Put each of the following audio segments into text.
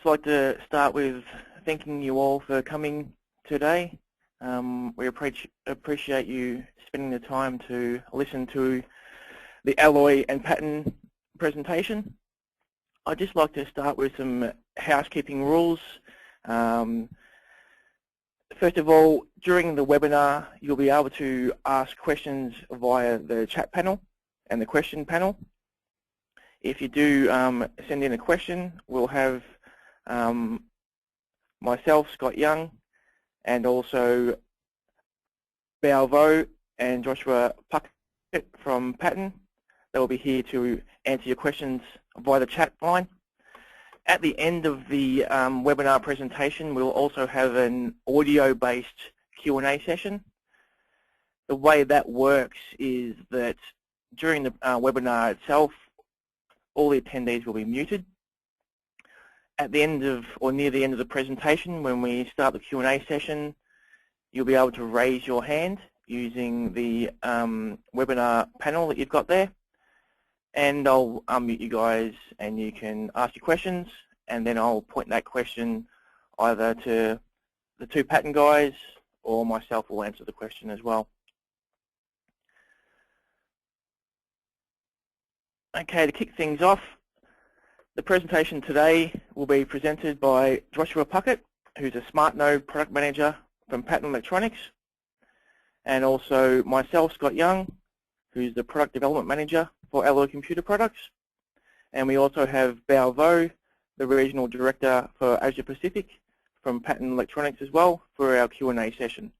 just like to start with thanking you all for coming today. We appreciate you spending the time to listen to the Alloy and Patton presentation. I'd just like to start with some housekeeping rules. First of all, during the webinar, you'll be able to ask questions via the chat panel and the question panel. If you do send in a question, we'll have myself, Scott Young, and also Balvo and Joshua Puckett from Patton. They will be here to answer your questions via the chat line. At the end of the webinar presentation, we'll also have an audio-based Q&A session. The way that works is that during the webinar itself, all the attendees will be muted. At the end of, or near the end of the presentation, when we start the Q&A session, you'll be able to raise your hand using the webinar panel that you've got there. And I'll unmute you guys and you can ask your questions, and then I'll point that question either to the two Patton guys or myself will answer the question as well. Okay, to kick things off, the presentation today will be presented by Joshua Puckett, who's a SmartNode product manager from Patton Electronics, and also myself, Scott Young, who's the product development manager for Alloy Computer Products. And we also have Balvo, the regional director for Asia Pacific from Patton Electronics as well, for our Q&A session.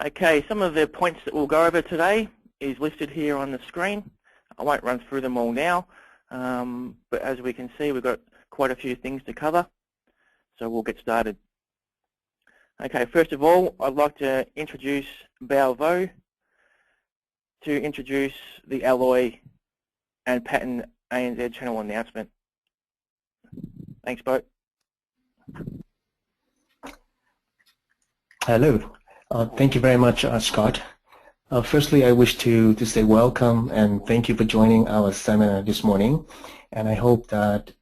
Okay, some of the points that we'll go over today is listed here on the screen. I won't run through them all now, but as we can see, we've got quite a few things to cover, so we'll get started. Okay, first of all, I'd like to introduce Balvo to introduce the Alloy and Patton ANZ channel announcement. Thanks, Bo. Hello. Thank you very much, Scott. Firstly, I wish to say welcome and thank you for joining our seminar this morning. And I hope that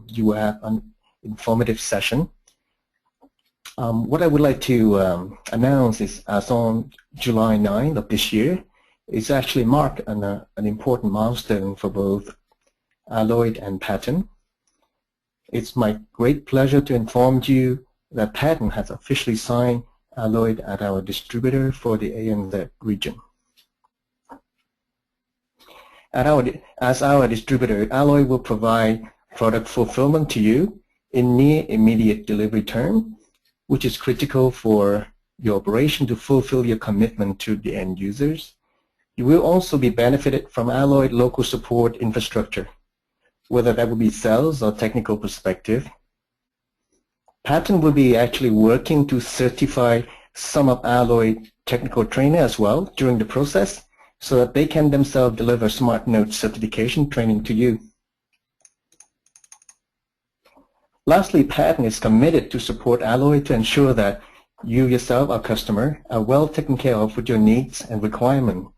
you will have an informative session. What I would like to announce is, as on July 9th of this year, it's actually marked an important milestone for both Alloy and Patton. It's my great pleasure to inform you that Patton has officially signed Alloy as our distributor for the ANZ region. As our distributor, Alloy will provide product fulfillment to you in near immediate delivery term, which is critical for your operation to fulfill your commitment to the end users. You will also be benefited from Alloy local support infrastructure, whether that will be sales or technical perspective. Patton will be actually working to certify some of Alloy technical trainer as well during the process, so that they can themselves deliver SmartNode certification training to you. Lastly, Patton is committed to support Alloy to ensure that you yourself, our customer, are well taken care of with your needs and requirements.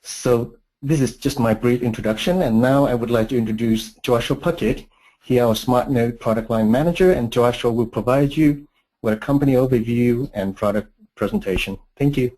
So this is just my brief introduction, and now I would like to introduce Joshua Puckett. He is our SmartNode product line manager, and Joshua will provide you with a company overview and product presentation. Thank you.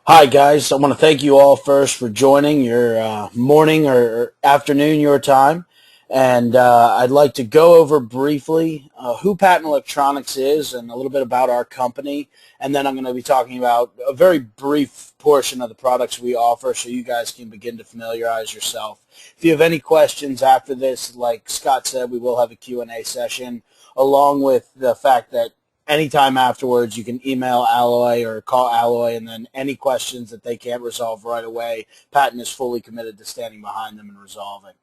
Hi guys, I want to thank you all first for joining your morning or afternoon your time, and I'd like to go over briefly who Patton Electronics is and a little bit about our company, and then I'm going to be talking about a very brief portion of the products we offer so you guys can begin to familiarize yourself. If you have any questions after this, like Scott said, we will have a Q&A session, along with the fact that anytime afterwards, you can email Alloy or call Alloy, and then any questions that they can't resolve right away, Patton is fully committed to standing behind them and resolving.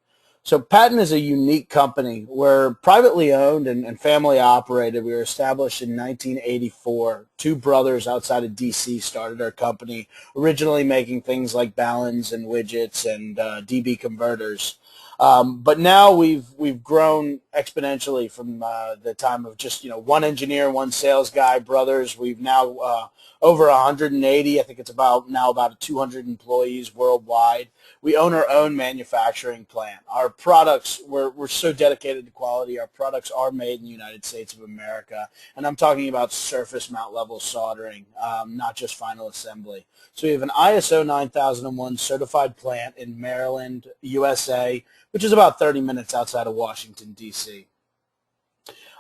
So Patton is a unique company. We're privately owned and family operated. We were established in 1984. Two brothers outside of D.C. started our company, originally making things like ballons and widgets and DB converters. But now we've grown exponentially from the time of just one engineer, one sales guy, brothers. We've now over 180. I think it's about 200 employees worldwide. We own our own manufacturing plant. Our products, we're so dedicated to quality. Our products are made in the United States of America, and I'm talking about surface mount level soldering, not just final assembly. So we have an ISO 9001 certified plant in Maryland, USA, which is about 30 minutes outside of Washington, D.C.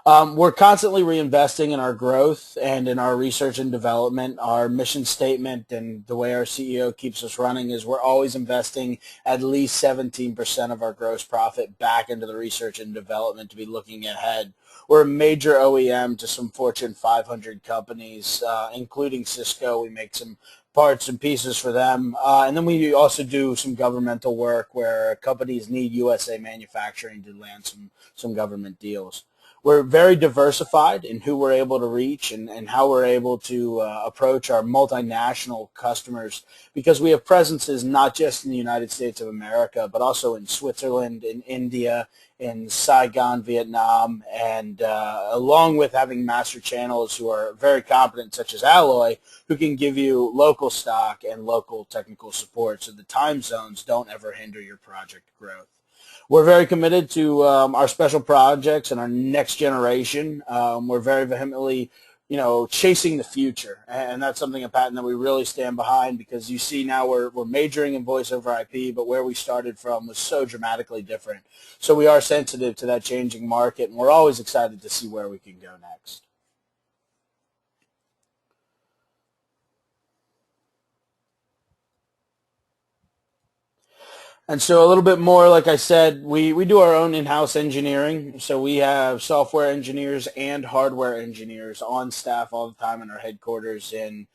We're constantly reinvesting in our growth and in our research and development. Our mission statement and the way our CEO keeps us running is we're always investing at least 17% of our gross profit back into the research and development to be looking ahead. We're a major OEM to some Fortune 500 companies, including Cisco. We make some parts and pieces for them. And then we also do some governmental work where companies need USA manufacturing to land some government deals. We're very diversified in who we're able to reach and how we're able to approach our multinational customers, because we have presences not just in the United States of America, but also in Switzerland, in India, in Saigon, Vietnam, and along with having master channels who are very competent, such as Alloy, who can give you local stock and local technical support so the time zones don't ever hinder your project growth. We're very committed to our special projects and our next generation. We're very vehemently, chasing the future, and that's something at Patton that we really stand behind, because you see now we're majoring in voice over IP, but where we started from was so dramatically different. So we are sensitive to that changing market, and we're always excited to see where we can go next. And so a little bit more, like I said, we do our own in-house engineering. So we have software engineers and hardware engineers on staff all the time in our headquarters in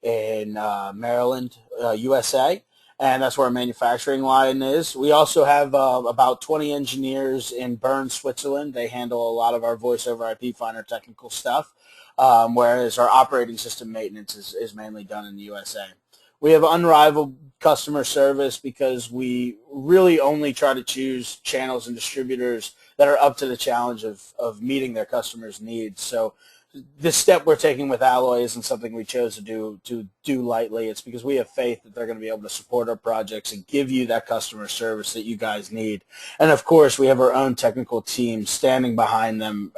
Maryland, USA. And that's where our manufacturing line is. We also have about 20 engineers in Bern, Switzerland. They handle a lot of our voice over IP finer technical stuff, whereas our operating system maintenance is mainly done in the USA. We have unrivaled customer service because we really only try to choose channels and distributors that are up to the challenge of meeting their customers' needs. So this step we're taking with Alloy isn't something we chose to do lightly. It's because we have faith that they're going to be able to support our projects and give you that customer service that you guys need. And of course, we have our own technical team standing behind them,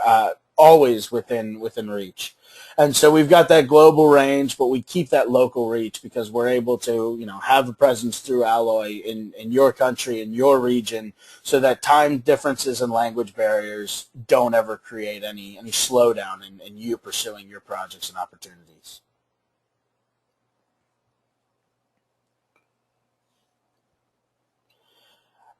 always within reach. And so we've got that global range, but we keep that local reach because we're able to, have a presence through Alloy in your country, in your region, so that time differences and language barriers don't ever create any slowdown in you pursuing your projects and opportunities.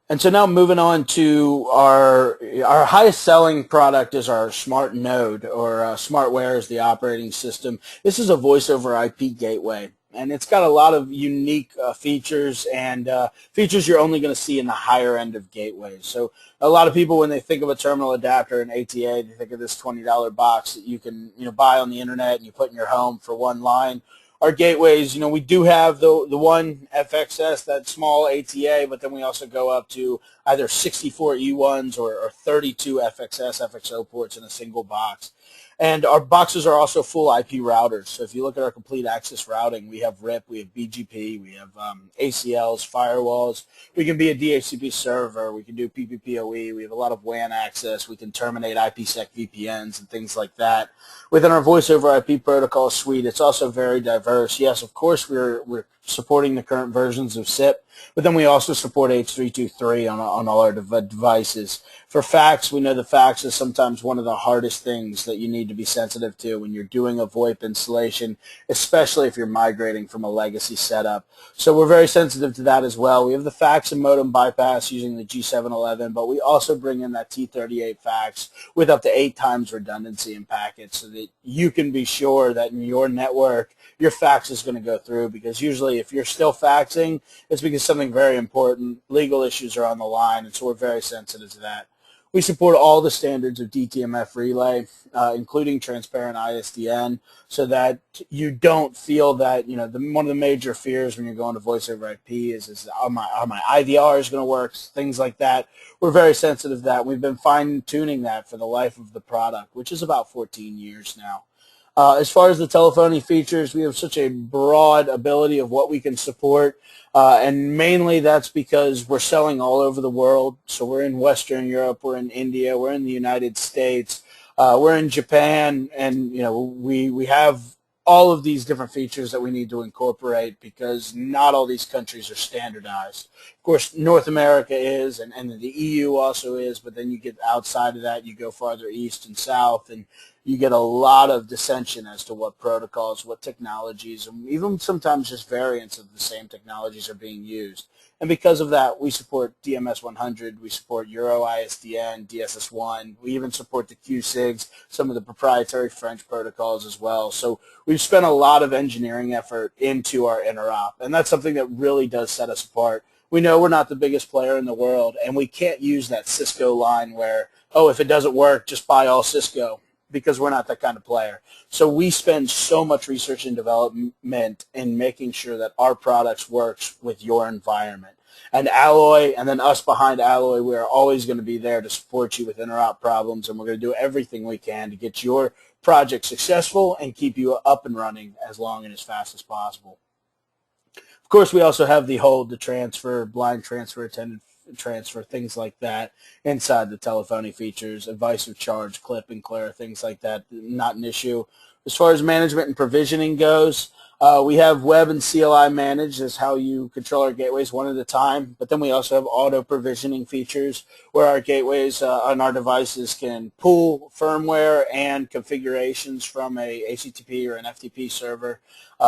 And so now moving on to our highest selling product is our SmartNode, or SmartWare is the operating system. This is a voice over IP gateway, and it's got a lot of unique features and features you're only going to see in the higher end of gateways. So a lot of people, when they think of a terminal adapter and ATA, they think of this $20 box that you can buy on the internet and you put in your home for one line. Our gateways, we do have the one FXS, that small ATA, but then we also go up to either 64 E1s or 32 FXS, FXO ports in a single box. And our boxes are also full IP routers. So if you look at our complete access routing, we have RIP, we have BGP, we have ACLs, firewalls. We can be a DHCP server. We can do PPPoE. We have a lot of WAN access. We can terminate IPsec VPNs and things like that. Within our voice over IP protocol suite, it's also very diverse. Yes, of course, we're supporting the current versions of SIP, but then we also support H.323 on all our devices. For fax, we know the fax is sometimes one of the hardest things that you need to be sensitive to when you're doing a VoIP installation, especially if you're migrating from a legacy setup. So we're very sensitive to that as well. We have the fax and modem bypass using the G711, but we also bring in that T38 fax with up to 8 times redundancy in packets so that you can be sure that in your network, your fax is going to go through, because usually if you're still faxing, it's because something very important, legal issues are on the line, and so we're very sensitive to that. We support all the standards of DTMF relay, including transparent ISDN, so that you don't feel that, one of the major fears when you're going to voice over IP is are my IVRs going to work, things like that. We're very sensitive to that. We've been fine-tuning that for the life of the product, which is about 14 years now. As far as the telephony features, we have such a broad ability of what we can support, and mainly that's because we're selling all over the world. So we're in Western Europe, we're in India, we're in the United States, we're in Japan, and we have all of these different features that we need to incorporate because not all these countries are standardized. Of course, North America is, and the EU also is, but then you get outside of that, you go farther east and south, and you get a lot of dissension as to what protocols, what technologies, and even sometimes just variants of the same technologies are being used. And because of that, we support DMS 100, we support Euro ISDN, DSS1, we even support the QSIGs, some of the proprietary French protocols as well. So we've spent a lot of engineering effort into our interop, and that's something that really does set us apart. We know we're not the biggest player in the world, and we can't use that Cisco line where, oh, if it doesn't work, just buy all Cisco, because we're not that kind of player. So we spend so much research and development in making sure that our products works with your environment. And Alloy, and then us behind Alloy, we are always going to be there to support you with interop problems, and we're going to do everything we can to get your project successful and keep you up and running as long and as fast as possible. Of course, we also have the hold, the transfer, blind transfer, attended transfer, things like that inside the telephony features, advice of charge, clip and clear, things like that, not an issue. As far as management and provisioning goes, we have web and CLI managed as how you control our gateways one at a time, but then we also have auto provisioning features where our gateways on our devices can pull firmware and configurations from a HTTP or an FTP server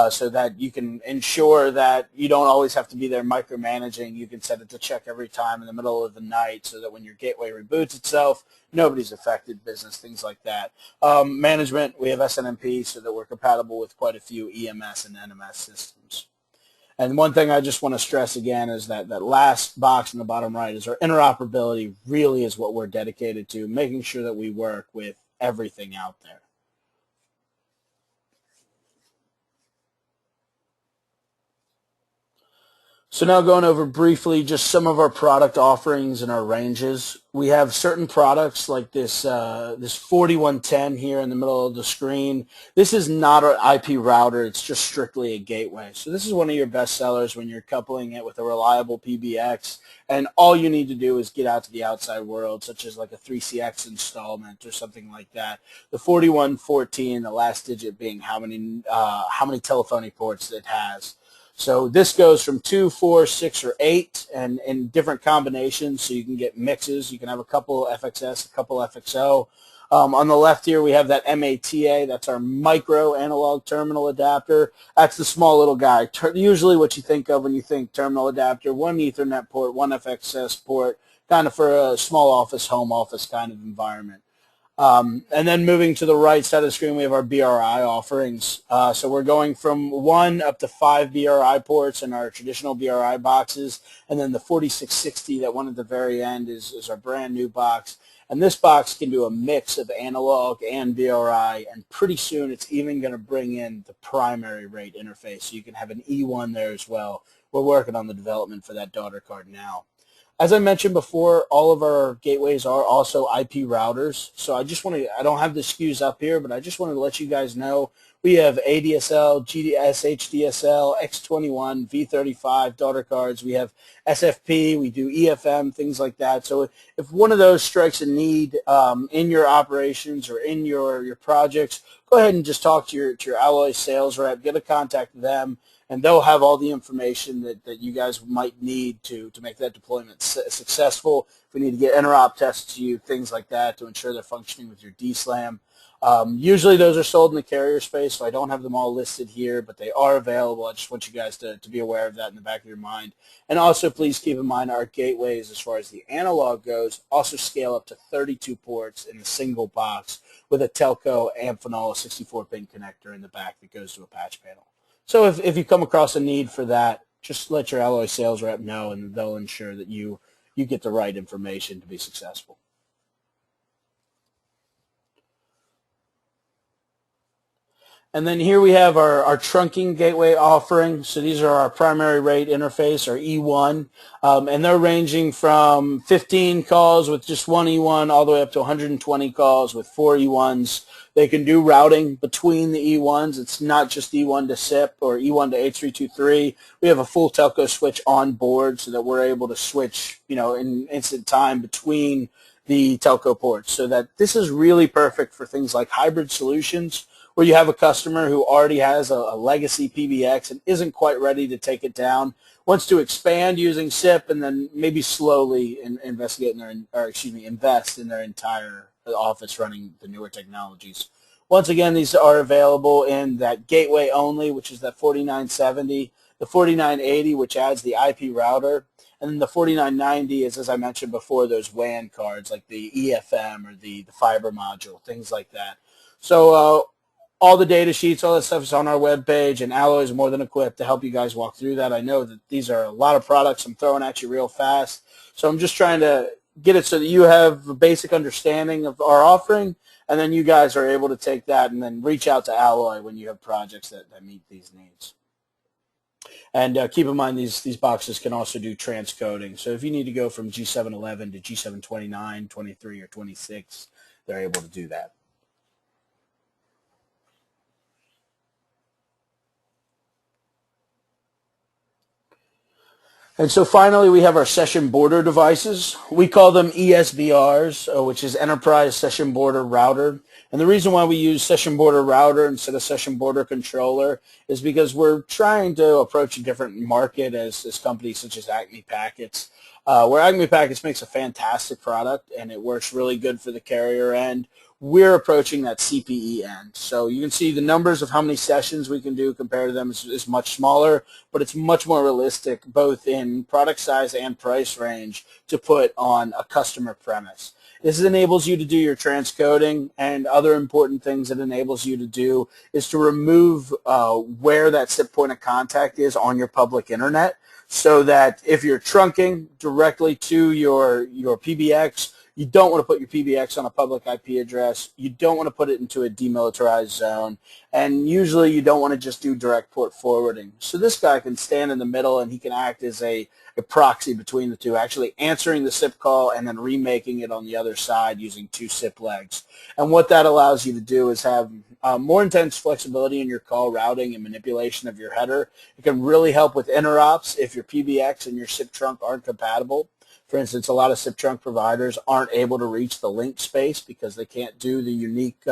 so that you can ensure that you don't always have to be there micromanaging. You can set it to check every time in the middle of the night so that when your gateway reboots itself, nobody's affected, business, things like that. Management, we have SNMP so that we're compatible with quite a few EMS and NMS systems. And one thing I just want to stress again is that last box in the bottom right is our interoperability really is what we're dedicated to, making sure that we work with everything out there. So now going over briefly just some of our product offerings and our ranges. We have certain products like this 4110 here in the middle of the screen. This is not an IP router, it's just strictly a gateway. So this is one of your best sellers when you're coupling it with a reliable PBX, and all you need to do is get out to the outside world, such as like a 3CX installment or something like that. The 4114, the last digit being how many telephony ports it has. So this goes from 2, 4, 6, or 8, and in different combinations, so you can get mixes. You can have a couple FXS, a couple FXO. On the left here, we have that MATA. That's our micro analog terminal adapter. That's the small little guy. Usually what you think of when you think terminal adapter, one Ethernet port, one FXS port, kind of for a small office, home office kind of environment. And then moving to the right side of the screen, we have our BRI offerings. So we're going from 1 up to 5 BRI ports in our traditional BRI boxes, and then the 4660, that one at the very end, is our brand new box. And this box can do a mix of analog and BRI, and pretty soon it's even going to bring in the primary rate interface, so you can have an E1 there as well. We're working on the development for that daughter card now. As I mentioned before, all of our gateways are also IP routers. So I don't have the SKUs up here, but I just wanted to let you guys know we have ADSL, GDS, HDSL, X21, V35 daughter cards. We have SFP, we do EFM, things like that. So if one of those strikes a need in your operations or in your projects, go ahead and just talk to your Alloy sales rep, get a contact with them, and they'll have all the information that you guys might need to make that deployment successful. If we need to get interop tests to you, things like that, to ensure they're functioning with your DSLAM. Usually those are sold in the carrier space, so I don't have them all listed here, but they are available. I just want you guys to be aware of that in the back of your mind. And also please keep in mind our gateways, as far as the analog goes, also scale up to 32 ports in a single box with a telco Amphenol 64-pin connector in the back that goes to a patch panel. So if you come across a need for that, just let your Alloy sales rep know, and they'll ensure that you get the right information to be successful. And then here we have our trunking gateway offering. So these are our primary rate interface, or E1, and they're ranging from 15 calls with just one E1 all the way up to 120 calls with 4 E1s. They can do routing between the E1s. It's not just E1 to SIP or E1 to H323. We have a full telco switch on board so that we're able to switch, in instant time between the telco ports. So that this is really perfect for things like hybrid solutions, where you have a customer who already has a legacy PBX and isn't quite ready to take it down, wants to expand using SIP, and then maybe slowly invest in their entire office running the newer technologies. Once again, these are available in that gateway only, which is that 4970, the 4980, which adds the IP router, and then the 4990 is, as I mentioned before, those WAN cards like the EFM or the fiber module, things like that. So all the data sheets, all that stuff is on our webpage, and Alloy is more than equipped to help you guys walk through that. I know that these are a lot of products I'm throwing at you real fast, so I'm just trying to get it so that you have a basic understanding of our offering, and then you guys are able to take that and then reach out to Alloy when you have projects that meet these needs. And keep in mind these boxes can also do transcoding. So if you need to go from G711 to G729, 23, or 26, they're able to do that. And so finally, we have our session border devices. We call them ESBRs, which is Enterprise Session Border Router. And the reason why we use Session Border Router instead of Session Border Controller is because we're trying to approach a different market as companies such as Acme Packets, where Acme Packets makes a fantastic product and it works really good for the carrier end. We're approaching that CPE end. So you can see the numbers of how many sessions we can do compared to them is much smaller, but it's much more realistic both in product size and price range to put on a customer premise. This enables you to do your transcoding, and other important things it enables you to do is to remove where that SIP point of contact is on your public internet, so that if you're trunking directly to your PBX, you don't want to put your PBX on a public IP address. You don't want to put it into a demilitarized zone. And usually you don't want to just do direct port forwarding. So this guy can stand in the middle and he can act as a proxy between the two, actually answering the SIP call and then remaking it on the other side using 2 SIP legs. And what that allows you to do is have more intense flexibility in your call routing and manipulation of your header. It can really help with interops if your PBX and your SIP trunk aren't compatible. For instance, a lot of SIP trunk providers aren't able to reach the link space because they can't do the unique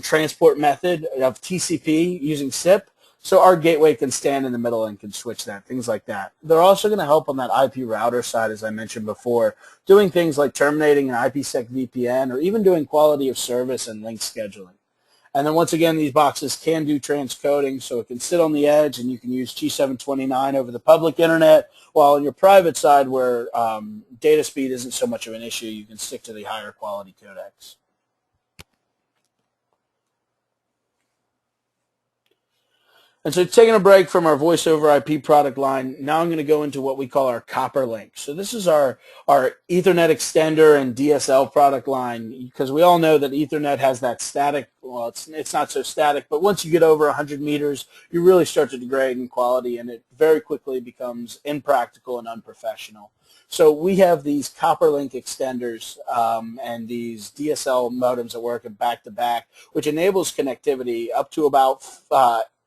transport method of TCP using SIP. So our gateway can stand in the middle and can switch that, things like that. They're also going to help on that IP router side, as I mentioned before, doing things like terminating an IPsec VPN or even doing quality of service and link scheduling. And then once again, these boxes can do transcoding, so it can sit on the edge and you can use G729 over the public internet, while on your private side where data speed isn't so much of an issue, you can stick to the higher quality codecs. And so taking a break from our voice over IP product line, now I'm going to go into what we call our copper link. So this is our Ethernet extender and DSL product line, because we all know that Ethernet has that static, well, it's not so static, but once you get over 100 meters, you really start to degrade in quality, and it very quickly becomes impractical and unprofessional. So we have these copper link extenders and these DSL modems that work in back-to-back, which enables connectivity up to about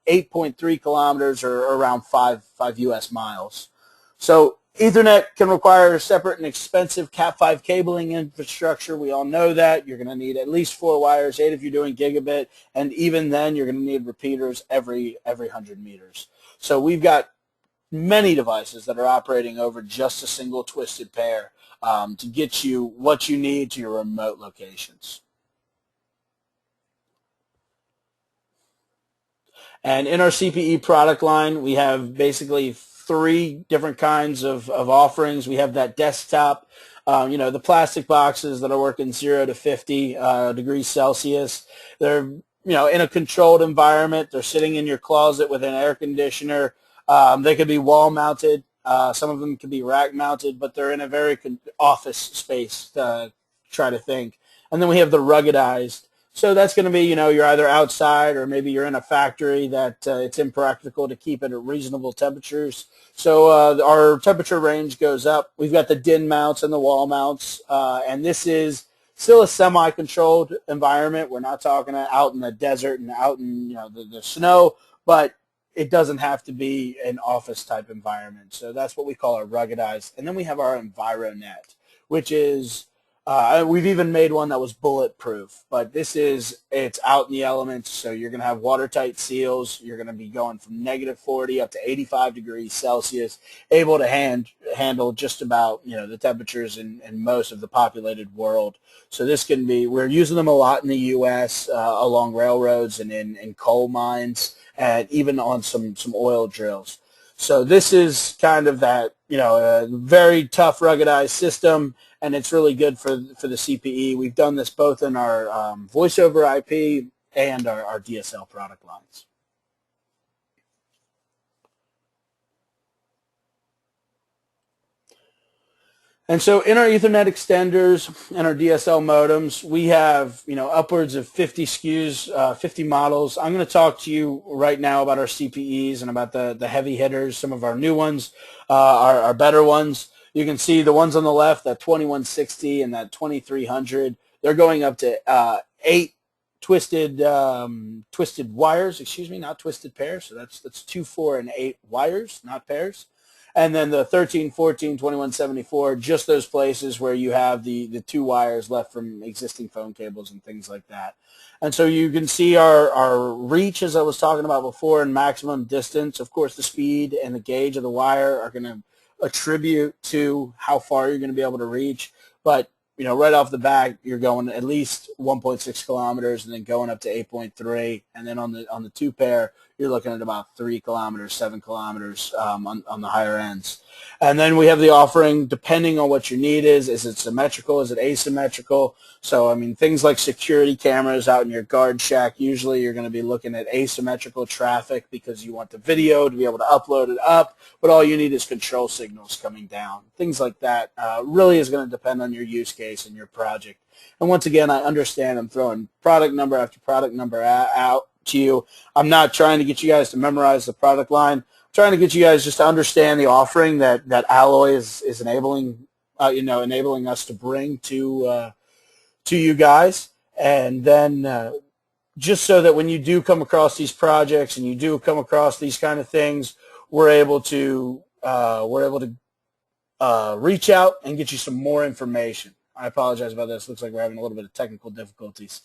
8.3 kilometers or around 5 US miles. So Ethernet can require separate and expensive Cat5 cabling infrastructure. We all know that. You're going to need at least 4 wires, 8 if you're doing gigabit, and even then you're going to need repeaters every 100 meters. So we've got many devices that are operating over just a single twisted pair to get you what you need to your remote locations. And in our CPE product line, we have basically 3 different kinds of offerings. We have that desktop, the plastic boxes that are working 0 to 50 degrees Celsius. They're, in a controlled environment. They're sitting in your closet with an air conditioner. They could be wall mounted. Some of them could be rack mounted, but they're in a very office space, try to think. And then we have the ruggedized. So that's going to be, you're either outside or maybe you're in a factory that it's impractical to keep it at reasonable temperatures. So our temperature range goes up. We've got the DIN mounts and the wall mounts, and this is still a semi-controlled environment. We're not talking out in the desert and out in the snow, but it doesn't have to be an office type environment. So that's what we call our ruggedized. And then we have our EnviroNet, which is we've even made one that was bulletproof, but it's out in the elements, so you're going to have watertight seals. You're going to be going from -40 up to 85 degrees Celsius, able to handle just about the temperatures in most of the populated world. So we're using them a lot in the U.S. Along railroads and in coal mines, and even on some oil drills. So this is kind of that a very tough ruggedized system. And it's really good for the CPE. We've done this both in our voice over IP and our DSL product lines. And so in our Ethernet extenders and our DSL modems, we have upwards of 50 SKUs, 50 models. I'm going to talk to you right now about our CPEs and about the heavy hitters, some of our new ones, our better ones. You can see the ones on the left, that 2160 and that 2300, they're going up to 8 twisted wires, not twisted pairs. So that's 2, 4, and 8 wires, not pairs. And then the 13, 14, 2174, just those places where you have the 2 wires left from existing phone cables and things like that. And so you can see our reach, as I was talking about before, and maximum distance. Of course, the speed and the gauge of the wire are going to attribute to how far you're going to be able to reach, but right off the bat you're going at least 1.6 kilometers and then going up to 8.3, and then on the 2 pair you're looking at about 3 kilometers, 7 kilometers on the higher ends. And then we have the offering depending on what your need is. Is it symmetrical? Is it asymmetrical? So things like security cameras out in your guard shack, usually you're going to be looking at asymmetrical traffic because you want the video to be able to upload it up, but all you need is control signals coming down. Things like that really is going to depend on your use case and your project. And once again, I understand I'm throwing product number after product number out to you. I'm not trying to get you guys to memorize the product line. I'm trying to get you guys just to understand the offering that Alloy is enabling enabling us to bring to you guys, and then just so that when you do come across these projects and you do come across these kind of things, we're able to reach out and get you some more information. I apologize about this. Looks like we're having a little bit of technical difficulties.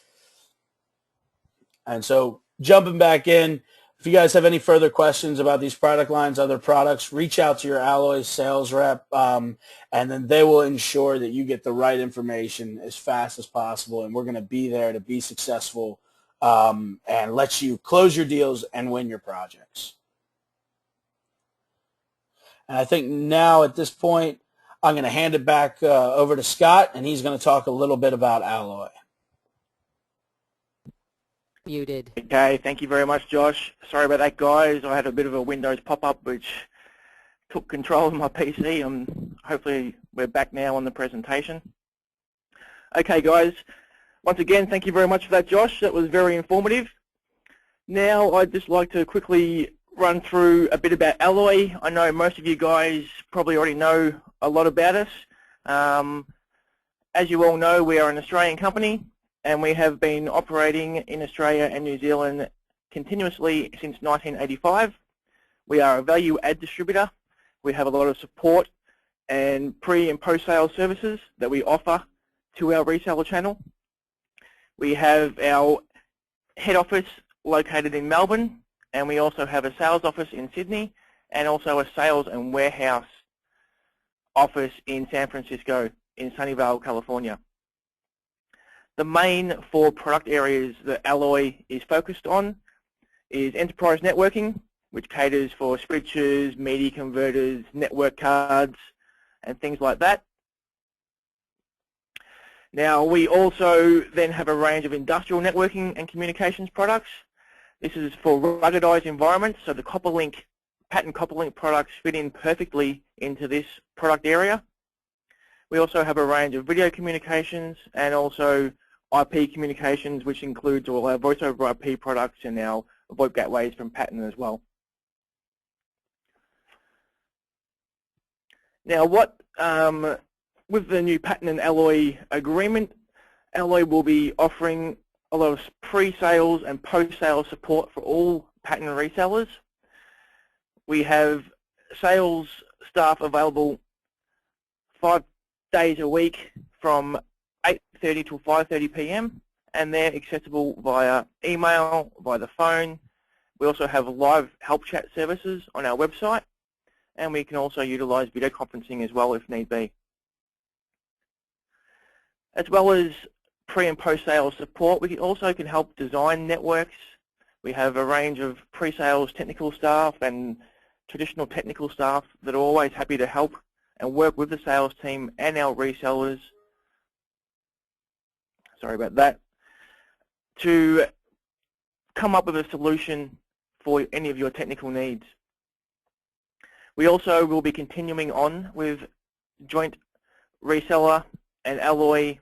And so jumping back in, if you guys have any further questions about these product lines, other products, reach out to your Alloy sales rep, and then they will ensure that you get the right information as fast as possible, and we're going to be there to be successful and let you close your deals and win your projects. And I think now at this point, I'm going to hand it back over to Scott, and he's going to talk a little bit about Alloy. Muted. Okay, thank you very much, Josh. Sorry about that, guys. I had a bit of a Windows pop-up which took control of my PC. Hopefully we're back now on the presentation. Okay, guys. Once again, thank you very much for that, Josh. That was very informative. Now I'd just like to quickly run through a bit about Alloy. I know most of you guys probably already know a lot about us. As you all know, we are an Australian company, and we have been operating in Australia and New Zealand continuously since 1985. We are a value-add distributor. We have a lot of support and pre- and post-sale services that we offer to our reseller channel. We have our head office located in Melbourne, and we also have a sales office in Sydney, and also a sales and warehouse office in San Francisco in Sunnyvale, California. The main 4 product areas that Alloy is focused on is enterprise networking, which caters for switches, media converters, network cards, and things like that. Now, we also then have a range of industrial networking and communications products. This is for ruggedized environments, so the Patton CopperLink products fit in perfectly into this product area. We also have a range of video communications and also IP communications, which includes all our voice over IP products and our VoIP gateways from Patton as well. Now, with the new Patton and Alloy agreement, Alloy will be offering a lot of pre-sales and post-sales support for all Patton resellers. We have sales staff available 5 days a week from 8:30 to 5:30 p.m. and they're accessible via email, via the phone. We also have live help chat services on our website, and we can also utilize video conferencing as well if need be. As well as pre and post-sales support, we also can help design networks. We have a range of pre-sales technical staff and traditional technical staff that are always happy to help and work with the sales team and our resellers, sorry about that, to come up with a solution for any of your technical needs. We also will be continuing on with joint reseller and Alloy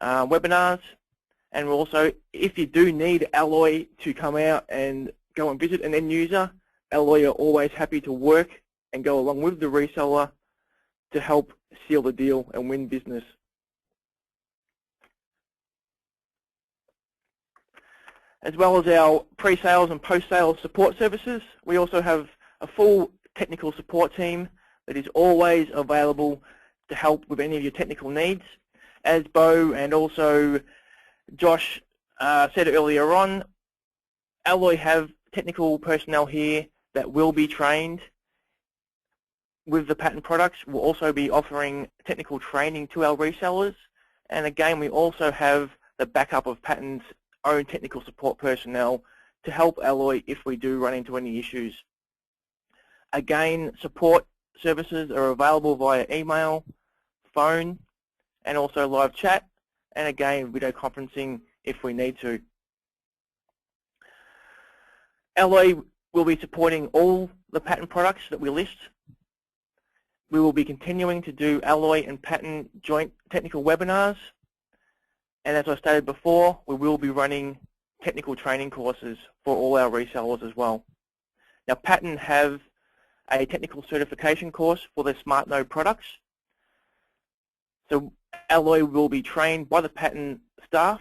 webinars, and we'll also, if you do need Alloy to come out and go and visit an end user, Alloy are always happy to work and go along with the reseller to help seal the deal and win business. As well as our pre-sales and post-sales support services, we also have a full technical support team that is always available to help with any of your technical needs. As Bo and also Josh said earlier on, Alloy have technical personnel here that will be trained with the Patton products. We'll also be offering technical training to our resellers, and again we also have the backup of Patton's own technical support personnel to help Alloy if we do run into any issues. Again, support services are available via email, phone, and also live chat, and again video conferencing if we need to. Alloy will be supporting all the Patton products that we list. We will be continuing to do Alloy and Patton joint technical webinars, and as I stated before, we will be running technical training courses for all our resellers as well. Now, Patton have a technical certification course for their SmartNode products, so Alloy will be trained by the Patton staff,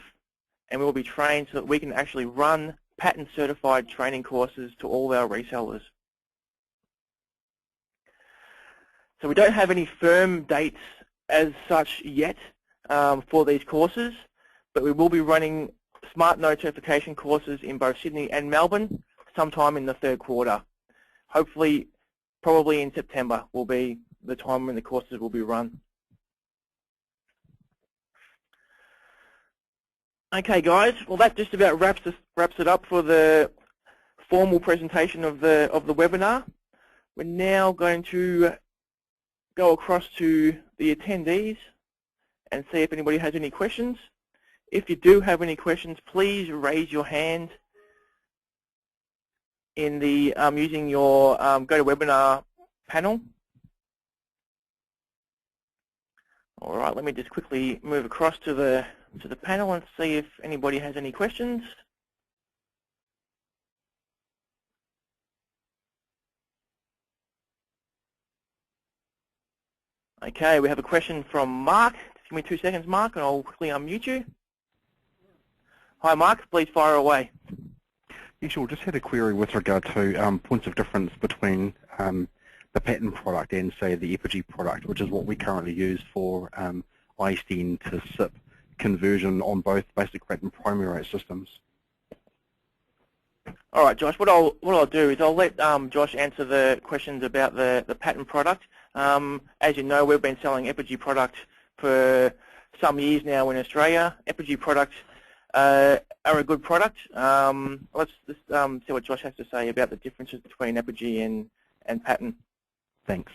and we will be trained so that we can actually run Patton certified training courses to all our resellers. So we don't have any firm dates as such yet for these courses, but we will be running SmartNode certification courses in both Sydney and Melbourne sometime in the 3rd quarter. Hopefully, probably in September will be the time when the courses will be run. Okay, guys. Well, that just about wraps it up for the formal presentation of the webinar. We're now going to go across to the attendees and see if anybody has any questions. If you do have any questions, please raise your hand in the using your GoToWebinar panel. All right, let me just quickly move across to the panel and see if anybody has any questions. Okay, we have a question from Mark. Just give me 2 seconds, Mark, and I'll quickly unmute you. Hi, Mark. Please fire away. Yeah, sure. Just had a query with regard to points of difference between the Patton product and, say, the Apogee product, which is what we currently use for ISDN to SIP conversion on both basic rate and primary rate systems. All right, Josh. What I'll do is I'll let Josh answer the questions about the Patton product. As you know, we've been selling Apogee product for some years now in Australia. Apogee products are a good product. Let's just see what Josh has to say about the differences between Apogee and Patton. Thanks.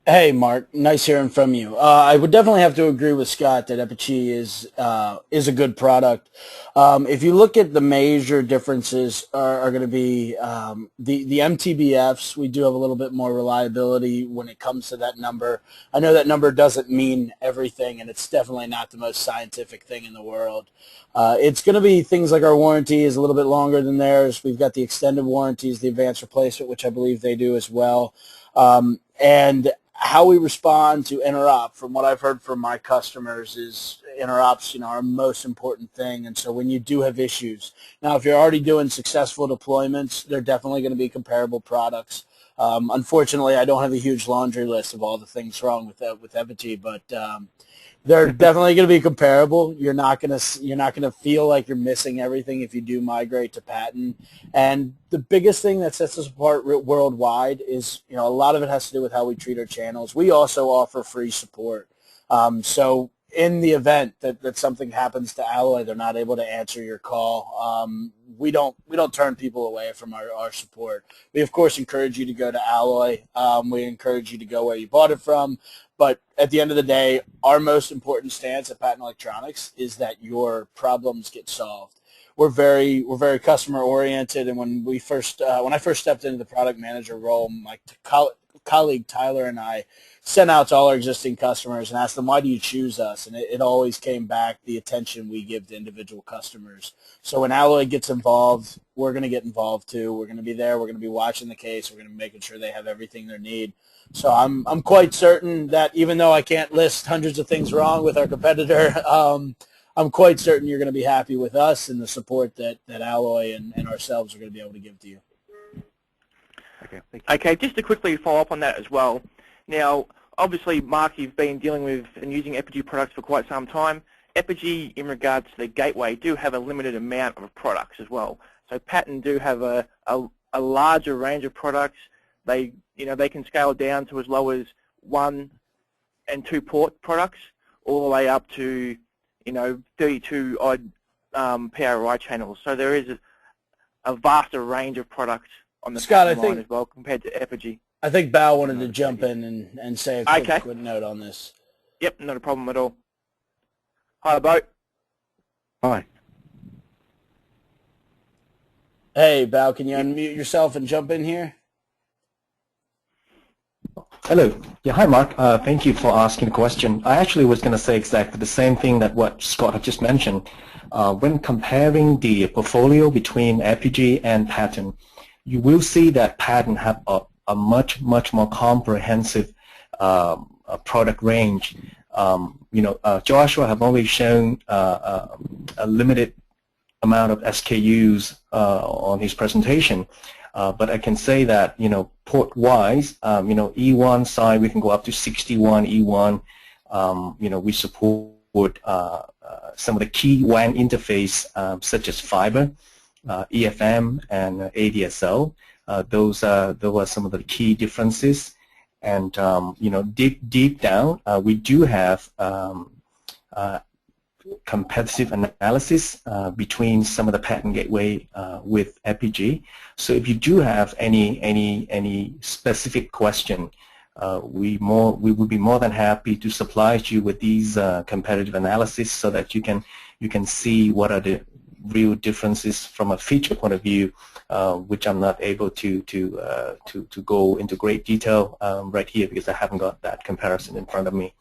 Hey, Mark. Nice hearing from you. I would definitely have to agree with Scott that Epichy is a good product. If you look at the major differences are going to be the MTBFs. We do have a little bit more reliability when it comes to that number. I know that number doesn't mean everything, and it's definitely not the most scientific thing in the world. It's going to be things like our warranty is a little bit longer than theirs. We've got the extended warranties, the advanced replacement, which I believe they do as well. And how we respond to interop, from what I've heard from my customers, is interops, our most important thing. And so when you do have issues, now if you're already doing successful deployments, they're definitely going to be comparable products. Unfortunately, I don't have a huge laundry list of all the things wrong with Epichy, but they're definitely going to be comparable. You're not going to feel like you're missing everything if you do migrate to Patton. And the biggest thing that sets us apart worldwide is, a lot of it has to do with how we treat our channels. We also offer free support. So in the event that something happens to Alloy, they're not able to answer your call, we don't turn people away from our support. We, of course, encourage you to go to Alloy. We encourage you to go where you bought it from. But at the end of the day, our most important stance at Patton Electronics is that your problems get solved. We're very customer oriented, and when I first stepped into the product manager role, my colleague Tyler and I sent out to all our existing customers and asked them, why do you choose us? And it always came back the attention we give to individual customers. So when Alloy gets involved, we're going to get involved too. We're going to be there. We're going to be watching the case. We're going to be making sure they have everything they need. So I'm quite certain that even though I can't list hundreds of things wrong with our competitor, I'm quite certain you're going to be happy with us and the support that Alloy and ourselves are going to be able to give to you. Okay, thank you. Okay, just to quickly follow up on that as well. Now, obviously, Mark, you've been dealing with and using Epichy products for quite some time. Epichy, in regards to the gateway, do have a limited amount of products as well. So Patton do have a larger range of products. They can scale down to as low as 1 and 2 port products, all the way up to 32 odd PRI channels. So there is a vaster range of products on the Patton line as well compared to Epichy. I think Bao wanted to jump in and say a quick note on this. Yep, not a problem at all. Hi, Bo. Hi. Hey, Bao, can you unmute yourself and jump in here? Hello. Yeah, hi, Mark. Thank you for asking the question. I actually was going to say exactly the same thing that what Scott had just mentioned. When comparing the portfolio between Epichy and Patton, you will see that Patton have a much more comprehensive product range. Joshua have only shown a limited amount of SKUs on his presentation. But I can say that, port-wise, E1 side, we can go up to 61 E1. We support some of the key WAN interface, such as fiber, EFM, and ADSL. Those are some of the key differences. And, deep down, we do have competitive analysis between some of the Patton gateway with Epichy. So if you do have any specific question, we would be more than happy to supply you with these competitive analysis so that you can see what are the real differences from a feature point of view, which I'm not able to go into great detail right here because I haven't got that comparison in front of me.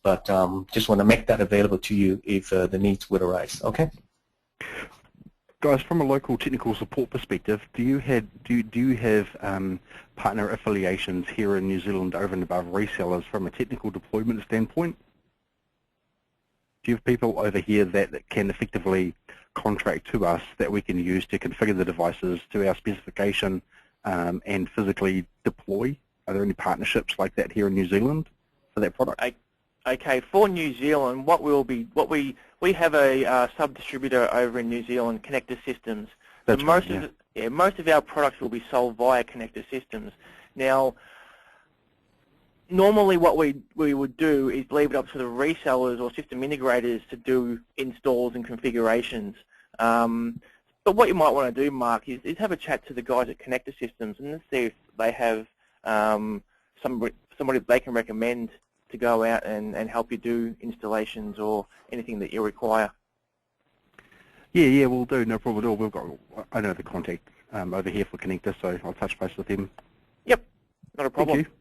But just want to make that available to you if the needs would arise. Okay. Guys, from a local technical support perspective, do you have partner affiliations here in New Zealand over and above resellers from a technical deployment standpoint? Do you have people over here that can effectively contract to us that we can use to configure the devices to our specification and physically deploy? Are there any partnerships like that here in New Zealand for that product? Okay, for New Zealand, we have a sub-distributor over in New Zealand, Connector Systems. That's so right, most of our products will be sold via Connector Systems. Now, normally what we would do is leave it up to the resellers or system integrators to do installs and configurations. But what you might want to do, Mark, is have a chat to the guys at Connector Systems and see if they have some somebody that they can recommend to go out and help you do installations or anything that you require. Yeah, we'll do. No problem at all. I know the contact over here for Connector, so I'll touch base with them. Yep, not a problem. Thank you.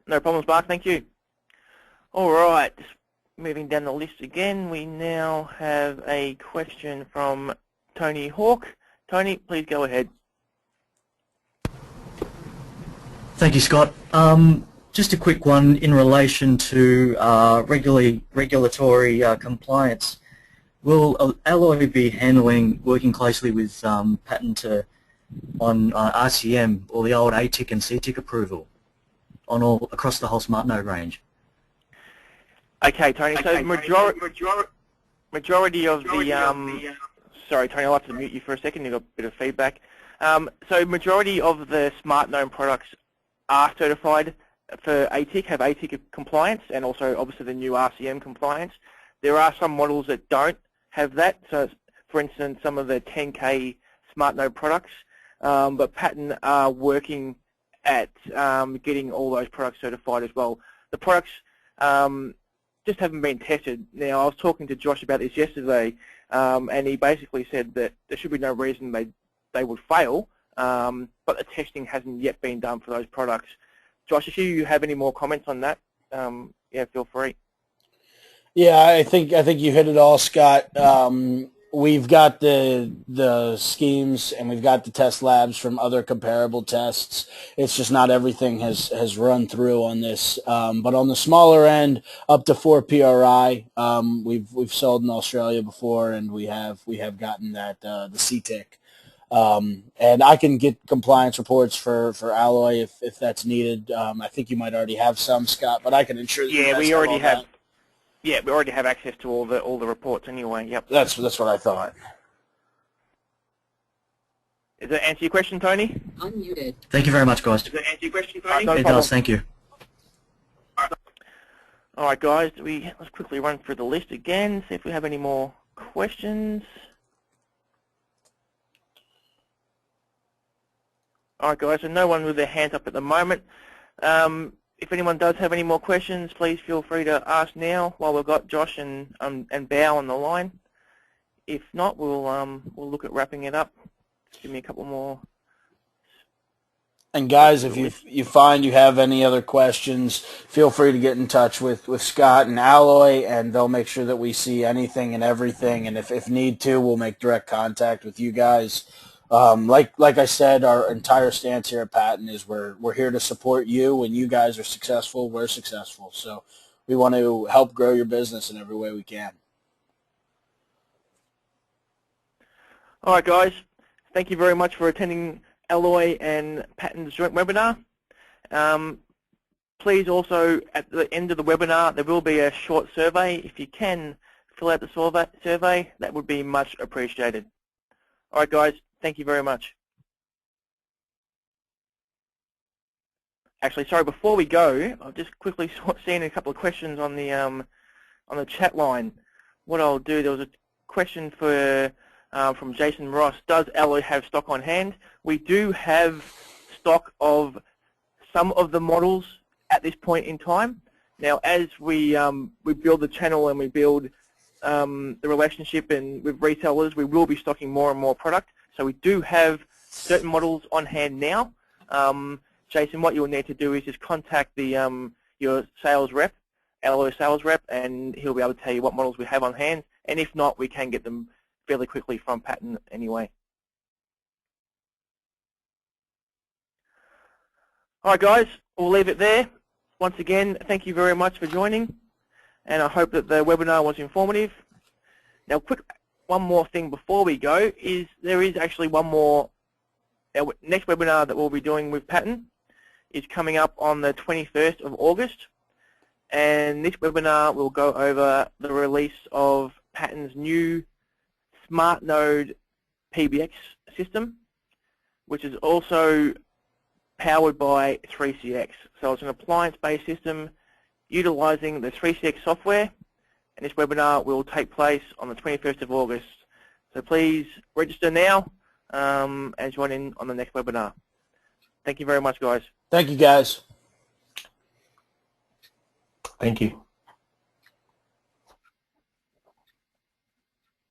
No problems, Mark. Thank you. All right, just moving down the list again, we now have a question from Tony Hawk. Tony, please go ahead. Thank you, Scott. Just a quick one in relation to regulatory compliance. Will Alloy be working closely with Patton on RCM or the old ATIC and CTIC approval across the whole SmartNode range? Okay, Tony. So majority of the sorry, Tony, I'll have to mute you for a second. You've got a bit of feedback. So majority of the SmartNode products are certified for ATIC, have ATIC compliance, and also obviously the new RCM compliance. There are some models that don't have that. So, for instance, some of the 10K SmartNode products, but Patton are working at getting all those products certified as well. The products just haven't been tested. Now, I was talking to Josh about this yesterday, and he basically said that there should be no reason they would fail, but the testing hasn't yet been done for those products. Josh, if you have any more comments on that, yeah, feel free. Yeah, I think you hit it all, Scott. We've got the schemes and we've got the test labs from other comparable tests. It's just not everything has run through on this. But on the smaller end, up to 4 PRI, we've sold in Australia before, and we have gotten that the CTIC. And I can get compliance reports for Alloy if that's needed. I think you might already have some, Scott, but I can ensure that you guys we already have. That. Yeah, we already have access to all the reports anyway. Yep. That's what I thought. Does that answer your question, Tony? Unmuted. Thank you very much, guys. Does that answer your question, Tony? It does. Thank you. All right, guys. Let's quickly run through the list again. See if we have any more questions. All right, guys. So no one with their hands up at the moment. If anyone does have any more questions, please feel free to ask now while we've got Josh and Bao on the line. If not, we'll look at wrapping it up. Just give me a couple more. And guys, if you find you have any other questions, feel free to get in touch with Scott and Alloy, and they'll make sure that we see anything and everything. And if need to, we'll make direct contact with you guys. Like I said, our entire stance here at Patton is we're here to support you. When you guys are successful, we're successful. So we want to help grow your business in every way we can. All right, guys. Thank you very much for attending Alloy and Patton's joint webinar. Please also, at the end of the webinar, there will be a short survey. If you can fill out the survey, that would be much appreciated. All right, guys. Thank you very much. Actually, sorry, before we go, I've just quickly seen a couple of questions on the chat line. What I'll do, there was a question from Jason Ross. Does Alloy have stock on hand? We do have stock of some of the models at this point in time. Now, as we build the channel and we build the relationship and with resellers, we will be stocking more and more product. So we do have certain models on hand now. Jason, what you'll need to do is just contact your sales rep, Alloy sales rep, and he'll be able to tell you what models we have on hand. And if not, we can get them fairly quickly from Patton anyway. All right, guys, we'll leave it there. Once again, thank you very much for joining, and I hope that the webinar was informative. Now, one more thing before we go is there is actually one more. Our next webinar that we'll be doing with Patton is coming up on the 21st of August, and this webinar will go over the release of Patton's new SmartNode PBX system, which is also powered by 3CX. So it's an appliance-based system utilizing the 3CX software, and this webinar will take place on the 21st of August. So please register now and join in on the next webinar. Thank you very much, guys. Thank you, guys. Thank you.